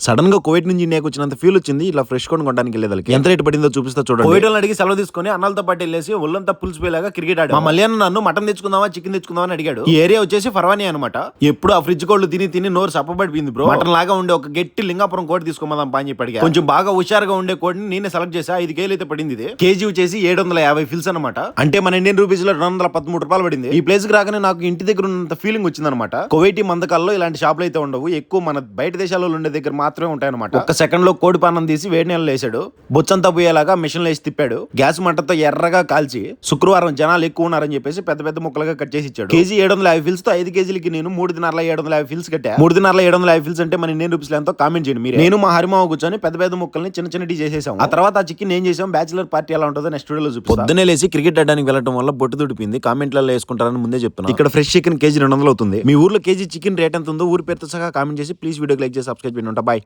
Sudden గా Covid నుంచి ఇండియాకి వచ్చినంత ఫీల్ వచ్చింది. ఇలా ఫ్రెష్ కొనడానికి వెళ్ళేదానికి ఎంత రేటు పడిందో చూపిస్తా చూడండి. కోవిడ్ అడిగి సెలవు తీసుకుని అన్నలతో పాటు వెళ్ళేసి ఒళ్ళంతా పులిసిపోయేలాగా క్రికెట్ ఆడాడు. మా మల్యాన్న నన్ను మటన్ తెచ్చుకుందామా చికెన్ తెచ్చుకుందామా అని అడిగాడు. ఈ ఏరియా వచ్చేసి ఫర్వానీ అనమాట. ఎప్పుడు ఆ ఫ్రిడ్జ్ కోళ్ళు తిని నోరు సప్పబడిపోయింది బ్రో. మటన్ లాగా ఉండే ఒక గట్టి లింగాపురం కోడి తీసుకోమదాం పని చెప్పి అడిగా. కొంచెం బాగా హుషారుగా ఉండే కోడిని నేనే సెలెక్ట్ చేసా. 5 కేజీలు అయితే పడింది. ఇది కేజీ వచ్చేసి 750 ఫిల్స్ అనమాట. అంటే మన ఇండియన్ రూపీస్ లో 213 రూపాయలు పడింది. ఈ ప్లేస్ కి రాగానే నాకు ఇంటి దగ్గర ఉన్నంత ఫీలింగ్ వచ్చింది అనమాట. కువైటీ మందకాల్లో ఇలాంటి షాపులు అయితే ఉండవు. ఎక్కువ మన బయట దేశాల్లో ఉండే దగ్గర మాత్రమే ఉంటాయన్నమాట. ఒక సెకండ్ లో కోడి పానం తీసి వేడి నీళ్ళు వేసాడు. బొచ్చంతా పోయేలాగా మిషన్ వేసి తిప్పాడు. గ్యాస్ మంటతో ఎర్రగా కాల్చి శుక్రవారం జనాలు ఎక్కువ ఉన్నారని చెప్పేసి పెద్ద పెద్ద ముక్కలుగా కట్ చేసి ఇచ్చాడు. కేజీ 750 ఫిల్స్ తో 5 కేజీలకి నేను 3 దినార్ల 750 ఫిల్స్ కట్టా. 3 దినార్ల 750 ఫిల్స్ అంటే మన ఇండియన్ రూపీస్ ఎంతో కామెంట్ చేయండి మీరు. నేను మా హరిమావ కూర్చొని పెద్ద పెద్ద ముక్కల్ని చిన్న చిన్నటి చేసేసాం. ఆ తర్వాత ఆ చికెన్ ఏం చేసాం, బ్యాచిలర్ పార్టీ ఎలా ఉంటుందో నెక్స్ట్ వీడియోలో చూపిస్తాను. పొద్దునే లేసి క్రికెట్ ఆడడానికి వెళ్ళడం వల్ల బొట్టు తుడిపింది. కామెంట్లలో వేసుకుంటారని ముందే చెప్తున్నాను. ఇక్కడ ఫ్రెష్ చికెన్ కేజీ 200 అవుతుంది. మీ ఊర్లో కేజీ చికెన్ రేట్ ఎంత ఉందో ఊరి పేరుతో సహా కామెంట్ చేసి ప్లీజ్ వీడియోకి లైక్ చేసి సబ్స్క్రైబ్ చేయండి. బాయ్.